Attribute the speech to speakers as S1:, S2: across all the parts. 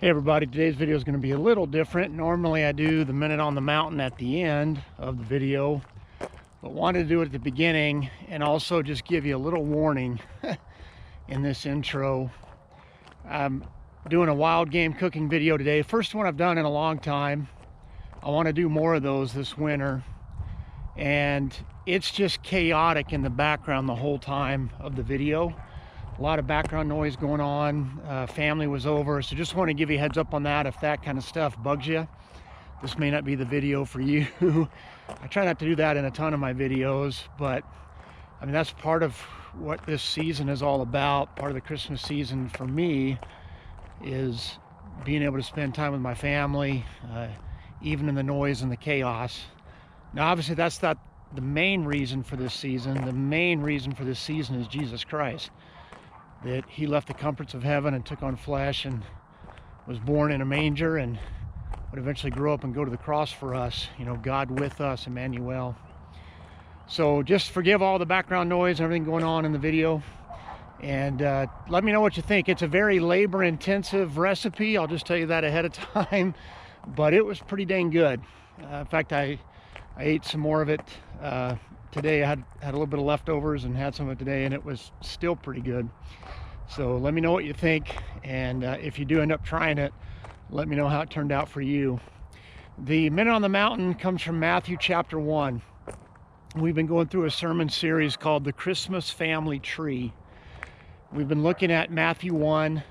S1: Hey everybody, today's video is going to be a little different. Normally I do the minute on the mountain at the end of the video, but wanted to do it at the beginning and also just give you a little warning in this intro. I'm doing a wild game cooking video today. First one I've done in a long time. I want to do more of those this winter, and it's just chaotic in the background the whole time of the video. A lot of background noise going on. Family was over, so just want to give you a heads up on that. If that kind of stuff bugs you, this may not be the video for you. I try not to do that in a ton of my videos, but I mean, that's part of what this season is all about. Part of the Christmas season for me is being able to spend time with my family, even in the noise and the chaos. Now, obviously, that's not the main reason for this season. The main reason for this season is Jesus Christ. That he left the comforts of heaven and took on flesh and was born in a manger and would eventually grow up and go to the cross for us. You know, God with us, Emmanuel. So just forgive all the background noise and everything going on in the video. And let me know what you think. It's a very labor-intensive recipe. I'll just tell you that ahead of time. But it was pretty dang good. In fact, I ate some more of it today. I had a little bit of leftovers and had some of it today, and it was still pretty good. So let me know what you think, and if you do end up trying it, let me know how it turned out for you. The Minute on the Mountain comes from Matthew chapter 1. We've been going through a sermon series called The Christmas Family Tree. We've been looking at Matthew 1.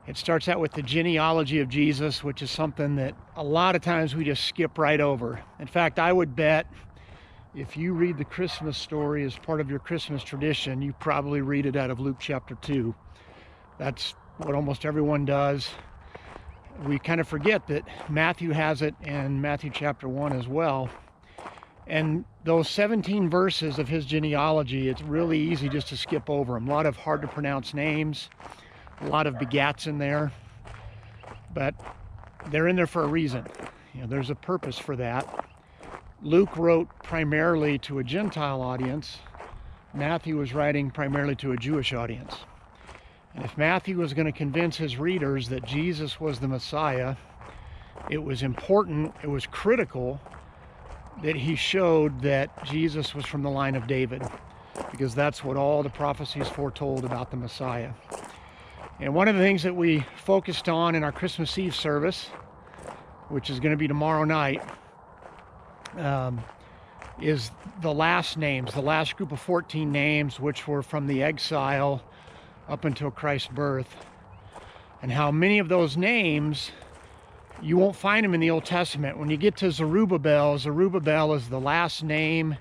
S1: It starts out with the genealogy of Jesus, which is something that a lot of times we just skip right over. In fact, I would bet if you read the Christmas story as part of your Christmas tradition, you probably read it out of Luke chapter 2. That's what almost everyone does. We kind of forget that Matthew has it in Matthew chapter 1 as well. And those 17 verses of his genealogy, it's really easy just to skip over them. A lot of hard to pronounce names, a lot of begats in there, but they're in there for a reason. You know, there's a purpose for that. Luke wrote primarily to a Gentile audience. Matthew was writing primarily to a Jewish audience. And if Matthew was going to convince his readers that Jesus was the Messiah, it was important, it was critical that he showed that Jesus was from the line of David, because that's what all the prophecies foretold about the Messiah. And one of the things that we focused on in our Christmas Eve service, which is going to be tomorrow night, is the last names, the last group of 14 names, which were from the exile up until Christ's birth, and how many of those names you won't find them in the Old Testament. When you get to Zerubbabel, Zerubbabel is the last name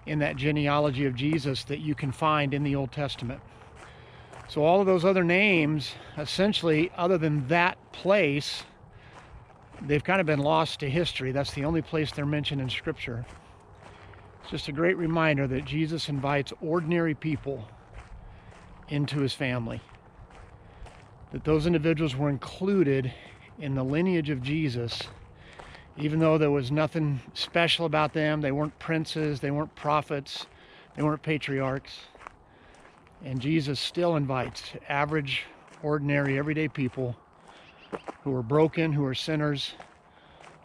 S1: in that genealogy of Jesus that you can find in the Old Testament. So all of those other names, essentially, other than that place, they've kind of been lost to history. That's the only place they're mentioned in Scripture. It's just a great reminder that Jesus invites ordinary people into his family. That those individuals were included in the lineage of Jesus, even though there was nothing special about them. They weren't princes, they weren't prophets, they weren't patriarchs. And Jesus still invites average, ordinary, everyday people who are broken, who are sinners,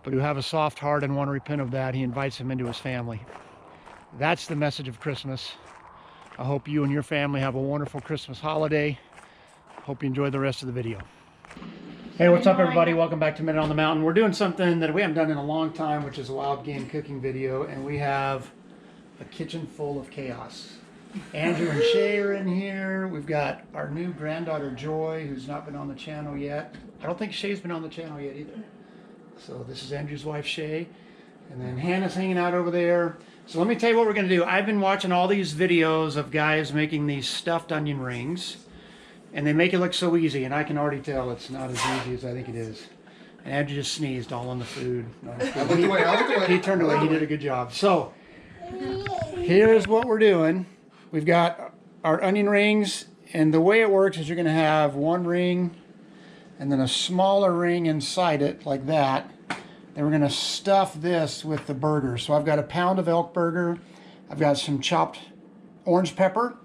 S1: but who have a soft heart and want to repent of that. He invites them into his family. That's the message of Christmas. I hope you and your family have a wonderful Christmas holiday. Hope you enjoy the rest of the video. Hey, what's up everybody? Welcome back to Minute on the Mountain. We're doing something that we haven't done in a long time, which is a wild game cooking video, and we have a kitchen full of chaos. Andrew and Shay are in here. We've got our new granddaughter Joy, who's not been on the channel yet. I don't think Shay's been on the channel yet either. So this is Andrew's wife Shay, and then Hannah's hanging out over there. So let me tell you what we're going to do. I've been watching all these videos of guys making these stuffed onion rings, and they make it look so easy, and I can already tell it's not as easy as I think it is. And Andrew just sneezed all on the food. He turned away. He did a good job. So here's what we're doing. We've got our onion rings, and the way it works is you're going to have one ring and then a smaller ring inside it like that. Then we're going to stuff this with the burger. So I've got a pound of elk burger. I've got some chopped orange pepper.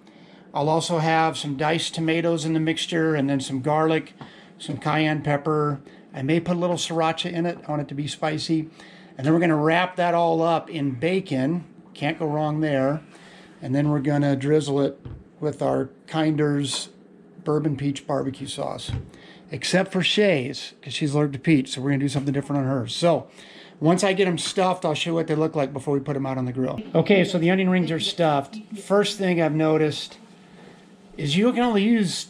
S1: I'll also have some diced tomatoes in the mixture, and then some garlic, some cayenne pepper. I may put a little sriracha in it. I want it to be spicy. And then we're going to wrap that all up in bacon. Can't go wrong there. And then we're going to drizzle it with our Kinder's bourbon peach barbecue sauce. Except for Shay's, because she's allergic to peach, so we're going to do something different on hers. So once I get them stuffed, I'll show you what they look like before we put them out on the grill. Okay, so the onion rings are stuffed. First thing I've noticed is you can only use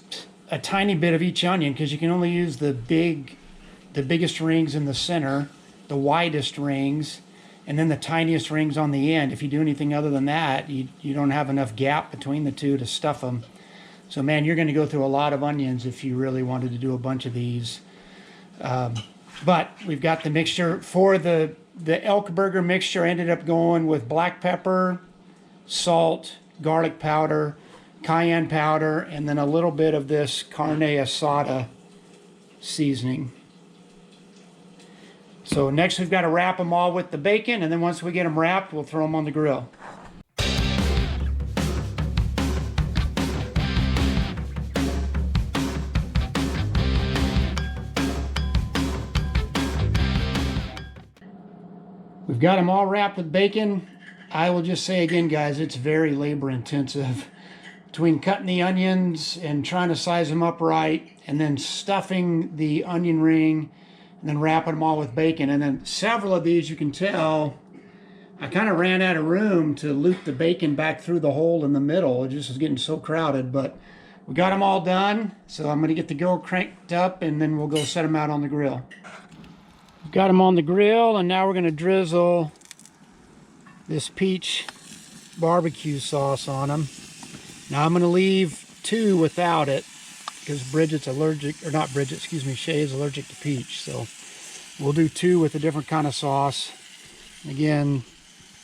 S1: a tiny bit of each onion, because you can only use the biggest rings in the center, the widest rings, and then the tiniest rings on the end. If you do anything other than that, you don't have enough gap between the two to stuff them. So man, you're going to go through a lot of onions if you really wanted to do a bunch of these. But we've got the mixture. For the elk burger mixture, I ended up going with black pepper, salt, garlic powder, cayenne powder, and then a little bit of this carne asada seasoning. So next we've got to wrap them all with the bacon, and then once we get them wrapped, we'll throw them on the grill. We've got them all wrapped with bacon. I will just say again, guys, it's very labor intensive. Between cutting the onions and trying to size them up right, and then stuffing the onion ring, and then wrapping them all with bacon. And then several of these, you can tell, I kind of ran out of room to loop the bacon back through the hole in the middle. It just was getting so crowded, but we got them all done. So I'm gonna get the grill cranked up, and then we'll go set them out on the grill. We've got them on the grill, and now we're gonna drizzle this peach barbecue sauce on them. Now I'm gonna leave 2 without it, because Bridget's allergic, or not Bridget, excuse me, Shay is allergic to peach. So we'll do 2 with a different kind of sauce. Again,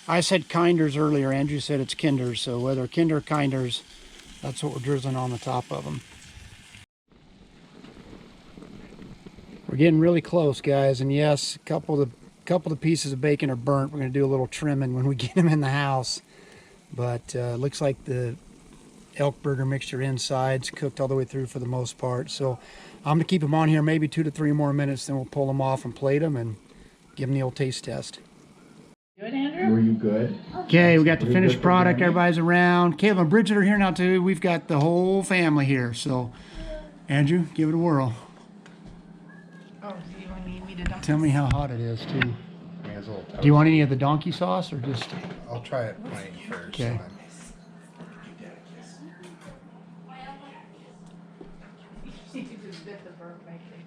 S1: I said Kinder's earlier, Andrew said it's Kinder's, so whether Kinder or Kinder's, that's what we're drizzling on the top of them. We're getting really close, guys, and yes, a couple of the pieces of bacon are burnt. We're gonna do a little trimming when we get them in the house, but looks like the elk burger mixture inside's cooked all the way through for the most part. So I'm gonna keep them on here maybe 2 to 3 more minutes, then we'll pull them off and plate them and give them the old taste test.
S2: Good, Andrew?
S3: Were you good?
S1: Okay, we got the finished product. Everybody's around. Caleb and Bridget are here now too. We've got the whole family here. So Andrew, give it a whirl.
S2: Oh, so you need me to dump
S1: Tell me how hot it is too.
S3: Yeah, it's a little toast.
S1: Do you want any of the donkey sauce or just?
S3: I'll try it plain first.
S1: Okay.
S2: You just bit the burp, I think.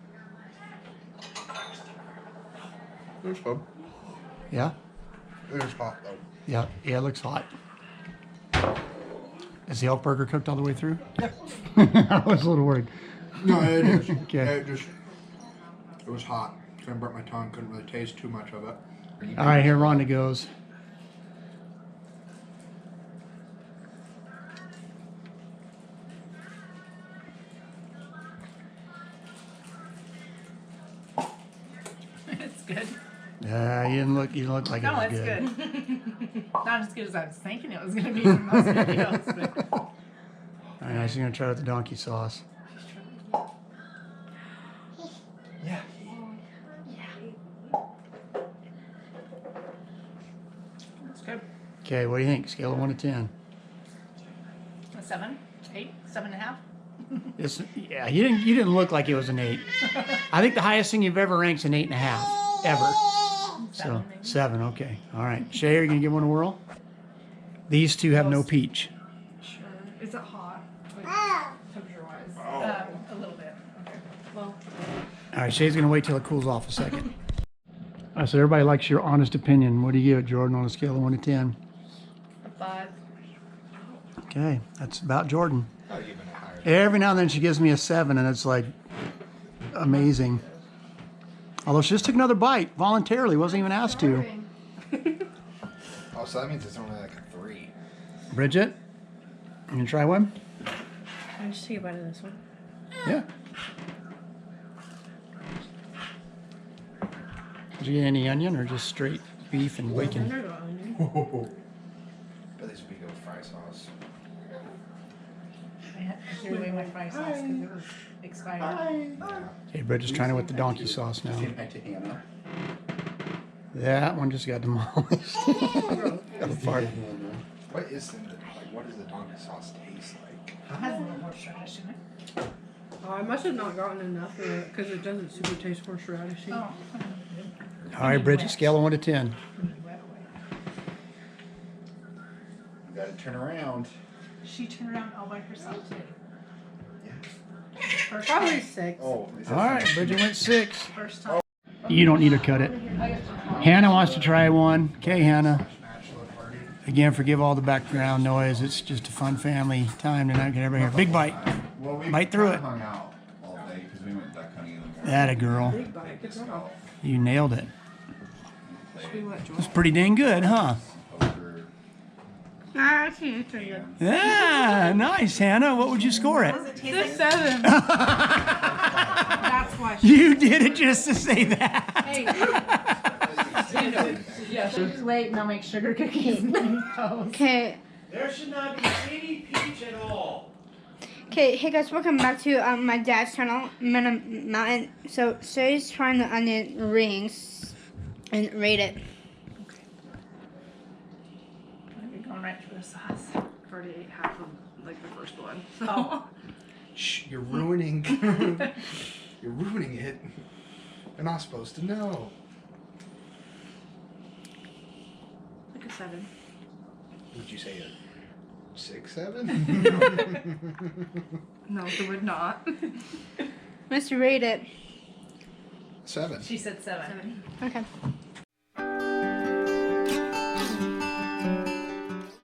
S3: It's good.
S1: Yeah.
S3: It is hot though.
S1: Yeah, it looks hot. Is the elk burger cooked all the way through?
S3: Yeah.
S1: I was a little worried.
S3: No, it is.
S1: Okay.
S3: It was hot. Kind of burnt my tongue. Couldn't really taste too much of it.
S1: All right, here Rhonda goes.
S2: It's good.
S1: You didn't look like
S2: No,
S1: it was
S2: it's
S1: good.
S2: good. Not as good as I was thinking it was going to be from most videos, but
S1: All right, now she's gonna try with the donkey sauce.
S3: Yeah.
S2: it's good.
S1: Okay, what do you think? Scale of 1 to 10.
S2: A 7, 8, 7.5.
S1: Yeah, you didn't look like it was an 8. I think the highest thing you've ever ranked's an 8.5 ever. So
S2: 7, maybe.
S1: 7, okay. All right, Shay, are you gonna give one a whirl? These two have no peach.
S2: Sure. Is it hot? Like, temperature-wise? A little bit. Okay. Well,
S1: All right, Shay's gonna wait till it cools off a second. All right, so everybody likes your honest opinion. What do you give it, Jordan, on a scale of 1 to 10?
S2: a 5.
S1: Okay, that's about Jordan.
S3: I'll give it a higher.
S1: Every now and then she gives me a 7, and it's like amazing. Although she just took another bite voluntarily, wasn't even asked to.
S3: Oh, so that means it's only like a 3.
S1: Bridget, you gonna try one?
S4: I'll just take a bite of this one.
S1: Yeah. Did you get any onion or just straight beef and bacon?
S3: But this would be good with fry sauce.
S2: I had to throw away my fry sauce because it was expired.
S1: Hey, Bridget's trying it with the donkey sauce now.
S3: Say hi to Hannah.
S1: That one just got demolished. Got a fart.
S3: What is it? Like, what does the donkey sauce taste like?
S2: It has a little horseradish in it.
S4: Oh, I must have not gotten enough of it because it doesn't super taste horseradishy.
S2: Oh.
S1: All right, Bridget, scale of 1 to 10.
S2: Wet away.
S3: You gotta turn around.
S2: She turned around all by herself today.
S3: Yeah.
S2: First
S4: Probably
S2: time.
S4: 6.
S3: Oh, is
S1: All right, Bridget went 6.
S2: First time.
S1: You don't need to cut it. Hannah wants to try one. Okay, Hannah.
S3: Bachelor party.
S1: Again, forgive all the background noise. It's just a fun family time tonight. Get everybody here. Big bite.
S5: Well, we
S1: Bite through it.
S5: hung out all day because we went duck hunting in the morning.
S1: That a girl.
S4: Big bite. Good job.
S1: You nailed it.
S4: Should we let Joel?
S1: It's pretty dang good, huh?
S5: Poker.
S4: I see. It's pretty good.
S1: Yeah, nice, Hannah. What would you score it?
S4: It's 7.
S2: That's why she.
S1: You did it just to say that.
S2: Just wait and I'll make sugar cookies.
S6: Okay.
S1: There should not be any peach at all.
S6: Okay, hey guys, welcome back to my dad's channel, Mountain. So, Sarah's trying the onion rings and rate it.
S2: I'm going right for the sauce.
S4: I've already ate half of like the first one. So.
S2: Oh.
S3: Shh, you're ruining. You're ruining it. You're not supposed to know.
S4: Like a 7.
S3: Would you say a 6, 7?
S4: No, it would not.
S6: Let's rate it.
S3: 7.
S2: She said 7.
S6: Okay.